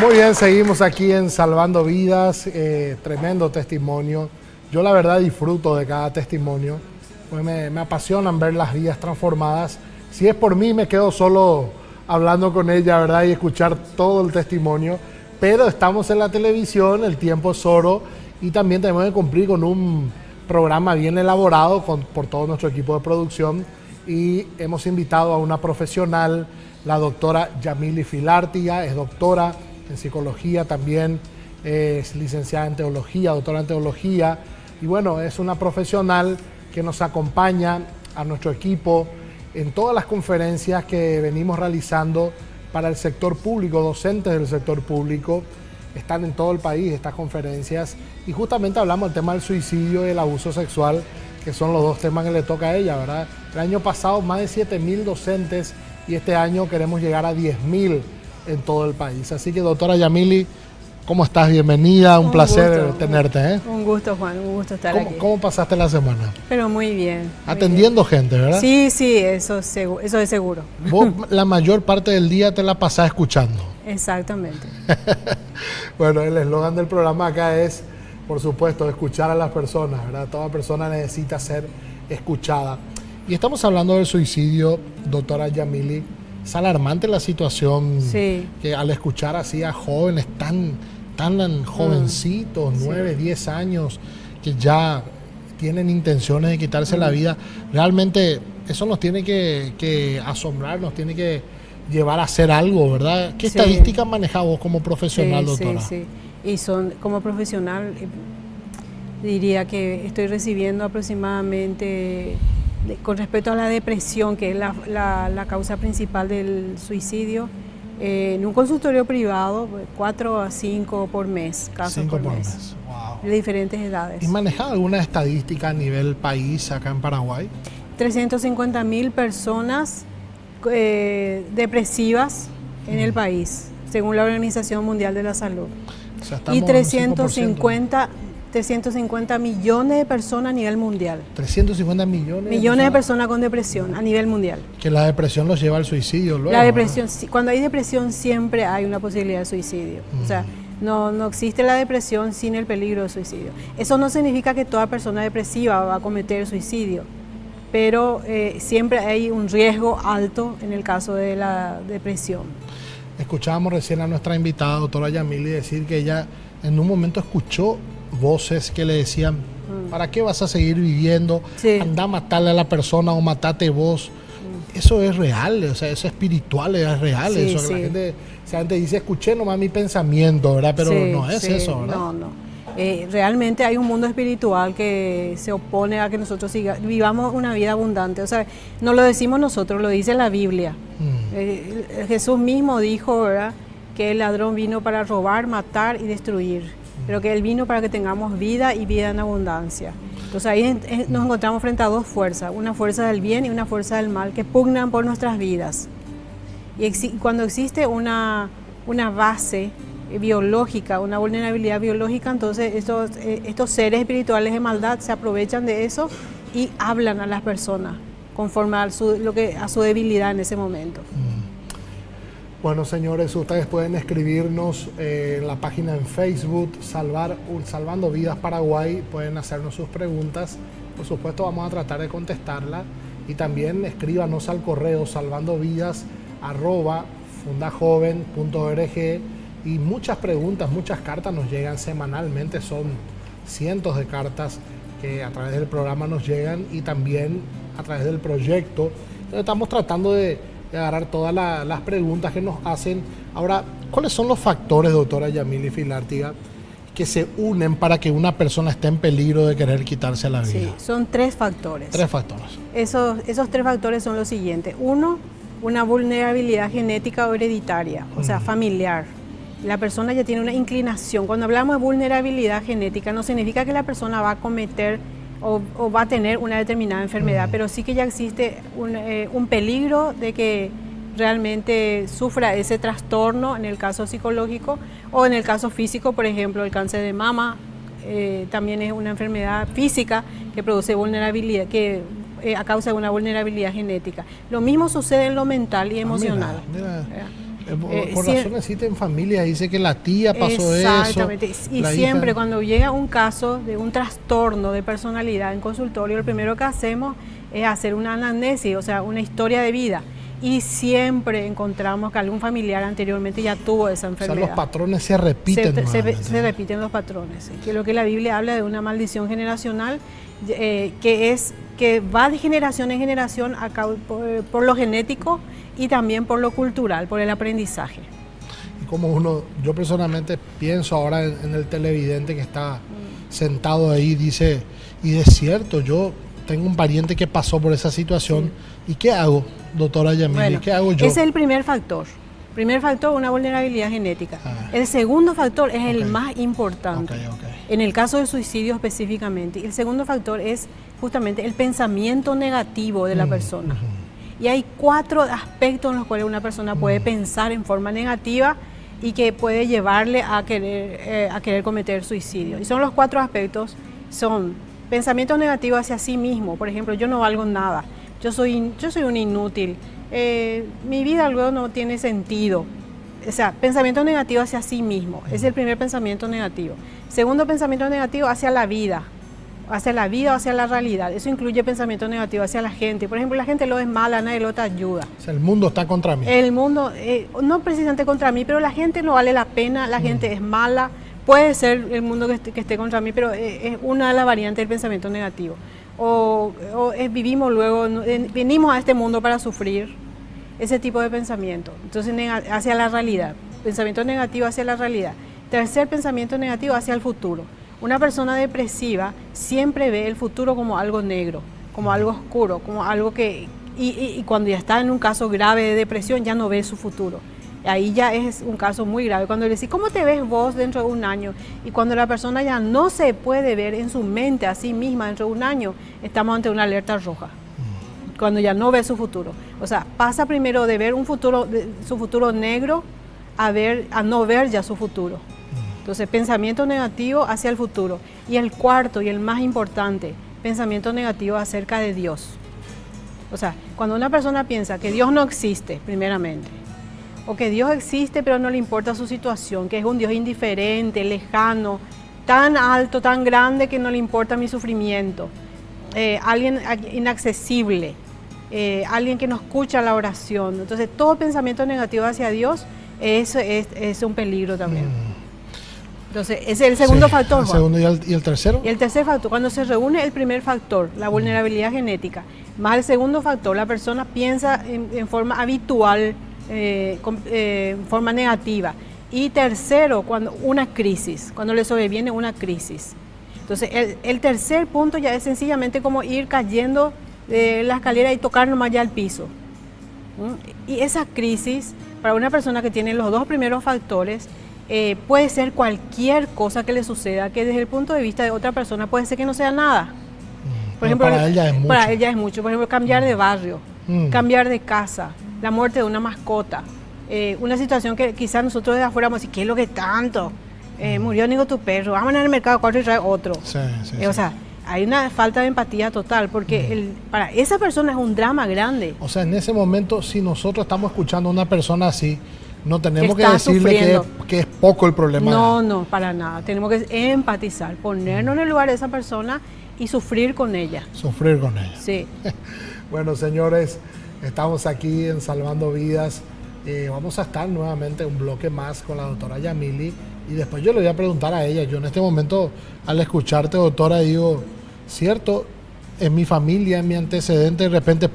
Muy bien, seguimos aquí en Salvando Vidas, tremendo testimonio. Yo la verdad disfruto de cada testimonio, pues me apasionan ver las vidas transformadas. Si es por mí me quedo solo hablando con ella, ¿verdad? Y escuchar todo el testimonio, pero estamos en la televisión, el tiempo es oro y también tenemos que cumplir con un programa bien elaborado por todo nuestro equipo de producción y hemos invitado a una profesional, la doctora Yamily Filártiga, es doctora en psicología también, es licenciada en teología, doctora en teología y bueno, es una profesional que nos acompaña a nuestro equipo en todas las conferencias que venimos realizando para el sector público, docentes del sector público. Están en todo el país estas conferencias y justamente hablamos del tema del suicidio y el abuso sexual, que son los dos temas que le toca a ella, ¿verdad? El año pasado más de 7.000 docentes y este año queremos llegar a 10.000 en todo el país. Así que doctora Yamily, ¿cómo estás? Bienvenida, un placer tenerte. Un gusto, Juan, un gusto estar aquí. ¿Cómo pasaste la semana? Pero muy bien. Atendiendo gente, ¿verdad? Sí, eso es seguro. Vos la mayor parte del día te la pasás escuchando. Exactamente. Bueno, el eslogan del programa acá es, por supuesto, escuchar a las personas, ¿verdad? Toda persona necesita ser escuchada. Y estamos hablando del suicidio, doctora Yamily. Es alarmante la situación, sí, que al escuchar así a jóvenes tan jovencitos, 9, 10 años, que ya tienen intenciones de quitarse la vida, realmente eso nos tiene que asombrar, nos tiene que llevar a hacer algo, ¿verdad? ¿Qué estadísticas manejas vos como profesional, doctora? Sí. Y como profesional, diría que estoy recibiendo aproximadamente, con respecto a la depresión, que es la causa principal del suicidio, en un consultorio privado, 4 a 5 por mes, casos 5 por por mes. mes. Wow. De diferentes edades. ¿Y manejas alguna estadística a nivel país acá en Paraguay? 350.000 personas depresivas en el país, según la Organización Mundial de la Salud. O sea, y 350 millones de personas a nivel mundial. 350 millones de personas con depresión a nivel mundial. Que la depresión los lleva al suicidio luego. La depresión, cuando hay depresión siempre hay una posibilidad de suicidio. O sea, no existe la depresión sin el peligro de suicidio. Eso no significa que toda persona depresiva va a cometer suicidio, pero siempre hay un riesgo alto en el caso de la depresión. Escuchábamos recién a nuestra invitada, doctora Yamily, decir que ella en un momento escuchó voces que le decían, ¿para qué vas a seguir viviendo? Sí. Anda a matarle a la persona o matate vos. Eso es real, o sea, eso es espiritual, es real. Sí, eso. sí. La gente dice, escuché nomás mi pensamiento, ¿verdad? Pero no es eso, ¿verdad? No. Realmente hay un mundo espiritual que se opone a que nosotros vivamos una vida abundante. O sea, no lo decimos nosotros, lo dice la Biblia. Jesús mismo dijo, ¿verdad?, que el ladrón vino para robar, matar y destruir, pero que Él vino para que tengamos vida y vida en abundancia. Entonces ahí nos encontramos frente a dos fuerzas, una fuerza del bien y una fuerza del mal, que pugnan por nuestras vidas. Y cuando existe una base biológica, una vulnerabilidad biológica, entonces estos seres espirituales de maldad se aprovechan de eso y hablan a las personas conforme a su debilidad en ese momento. Bueno, señores, ustedes pueden escribirnos en la página en Facebook, Salvando Vidas Paraguay, pueden hacernos sus preguntas, por supuesto vamos a tratar de contestarlas y también escríbanos al correo salvandovidas@fundajoven.org y muchas preguntas, muchas cartas nos llegan semanalmente, son cientos de cartas que a través del programa nos llegan y también a través del proyecto. Entonces, estamos tratando de agarrar todas las preguntas que nos hacen. Ahora, ¿cuáles son los factores, doctora Yamily Filártiga, que se unen para que una persona esté en peligro de querer quitarse la vida? Sí, son 3 factores. 3 factores. Esos 3 factores son los siguientes. 1, una vulnerabilidad genética o hereditaria, o sea, familiar. La persona ya tiene una inclinación. Cuando hablamos de vulnerabilidad genética, no significa que la persona va a cometer o va a tener una determinada enfermedad, pero sí que ya existe un peligro de que realmente sufra ese trastorno en el caso psicológico o en el caso físico, por ejemplo, el cáncer de mama también es una enfermedad física que produce vulnerabilidad, a causa de una vulnerabilidad genética. Lo mismo sucede en lo mental y emocional. Mira. Por razón existen familias, dice que la tía pasó exactamente. eso. Y siempre cuando llega un caso de un trastorno de personalidad en consultorio, lo primero que hacemos es hacer una anamnesis, o sea, una historia de vida. Y siempre encontramos que algún familiar anteriormente ya tuvo esa enfermedad. O sea, los patrones se repiten. Se repiten los patrones. Que lo que la Biblia habla de una maldición generacional, que va de generación en generación por lo genético y también por lo cultural, por el aprendizaje. Y como yo personalmente pienso ahora en el televidente que está sentado ahí, dice, y es cierto, yo tengo un pariente que pasó por esa situación, ¿y qué hago, doctora Yamili? Bueno, ¿Qué hago yo? Ese es el primer factor. Primer factor, una vulnerabilidad genética. El segundo factor es el más importante, en el caso de suicidio específicamente. El segundo factor es justamente el pensamiento negativo de la persona. Y hay 4 aspectos en los cuales una persona puede pensar en forma negativa y que puede llevarle a querer cometer suicidio. Y son los 4 aspectos, son pensamientos negativos hacia sí mismo. Por ejemplo, yo no valgo nada, yo soy un inútil, mi vida luego no tiene sentido. O sea, pensamiento negativo hacia sí mismo, es el primer pensamiento negativo. Segundo pensamiento negativo hacia la vida o hacia la realidad. Eso incluye pensamiento negativo hacia la gente. Por ejemplo, la gente lo es mala, nadie lo te ayuda. O sea, el mundo está contra mí. El mundo, no precisamente contra mí, pero la gente no vale la pena, la gente es mala. Puede ser el mundo que esté contra mí, pero es una de las variantes del pensamiento negativo. Vivimos luego, venimos a este mundo para sufrir, ese tipo de pensamiento. Entonces, hacia la realidad, pensamiento negativo hacia la realidad. Tercer pensamiento negativo hacia el futuro. Una persona depresiva siempre ve el futuro como algo negro, como algo oscuro, como algo que... Y cuando ya está en un caso grave de depresión, ya no ve su futuro. Ahí ya es un caso muy grave. Cuando le decís, ¿cómo te ves vos dentro de un año? Y cuando la persona ya no se puede ver en su mente a sí misma dentro de un año, estamos ante una alerta roja. Cuando ya no ve su futuro. O sea, pasa primero de ver su futuro negro a no ver ya su futuro. Entonces, pensamiento negativo hacia el futuro. Y el cuarto y el más importante, pensamiento negativo acerca de Dios. O sea, cuando una persona piensa que Dios no existe, primeramente, o que Dios existe pero no le importa su situación, que es un Dios indiferente, lejano, tan alto, tan grande que no le importa mi sufrimiento, alguien inaccesible, alguien que no escucha la oración. Entonces todo pensamiento negativo hacia Dios es un peligro también. Entonces ese es el segundo factor. El segundo y el tercero. Y el tercer factor, cuando se reúne el primer factor, la vulnerabilidad genética, más el segundo factor, la persona piensa en forma habitual, forma negativa. Y tercero, cuando le sobreviene una crisis. Entonces, el tercer punto ya es sencillamente como ir cayendo de la escalera y tocar nomás ya el piso. Y esa crisis, para una persona que tiene los 2 primeros factores, puede ser cualquier cosa que le suceda, que desde el punto de vista de otra persona puede ser que no sea nada. Por ejemplo, para ella es mucho. Para ella es mucho. Por ejemplo, cambiar de barrio, cambiar de casa, la muerte de una mascota, una situación que quizás nosotros de afuera vamos a decir, ¿qué es lo que tanto? Murió Nico tu perro, vamos a ir al mercado 4 y trae otro. O sea, hay una falta de empatía total, porque para esa persona es un drama grande. O sea, en ese momento, si nosotros estamos escuchando a una persona así, no tenemos que decirle que es poco el problema. No, para nada. Tenemos que empatizar, ponernos en el lugar de esa persona y sufrir con ella. Sufrir con ella. Sí. Bueno, señores, estamos aquí en Salvando Vidas. Vamos a estar nuevamente un bloque más con la doctora Yamili y después yo le voy a preguntar a ella. Yo en este momento, al escucharte, doctora, digo, cierto, en mi familia, en mi antecedente, de repente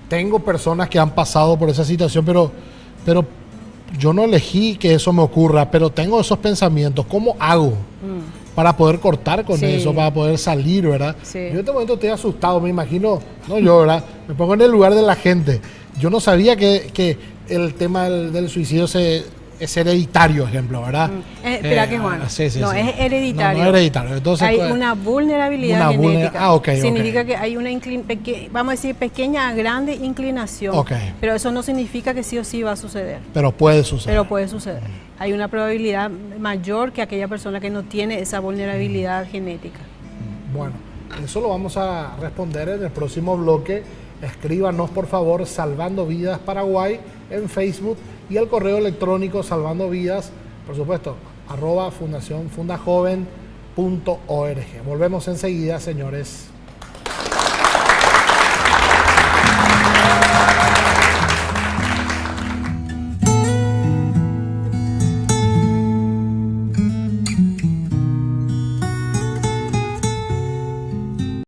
tengo personas que han pasado por esa situación, pero yo no elegí que eso me ocurra, pero tengo esos pensamientos. ¿Cómo hago para poder cortar con eso, para poder salir, verdad? Sí. Yo en este momento estoy asustado, me imagino, no yo, ¿verdad? Me pongo en el lugar de la gente. Yo no sabía que el tema del suicidio es hereditario, ejemplo, ¿verdad? Espera que Juan, sí, no, sí. es hereditario. No es hereditario. Entonces, hay una vulnerabilidad genética. Significa que hay una, vamos a decir, pequeña a grande inclinación. Pero eso no significa que sí o sí va a suceder. Pero puede suceder. Hay una probabilidad mayor que aquella persona que no tiene esa vulnerabilidad genética. Bueno, Eso lo vamos a responder en el próximo bloque. Escríbanos por favor Salvando Vidas Paraguay en Facebook y el correo electrónico Salvando Vidas, por supuesto, @fundacionfundajoven.org. Volvemos enseguida, señores.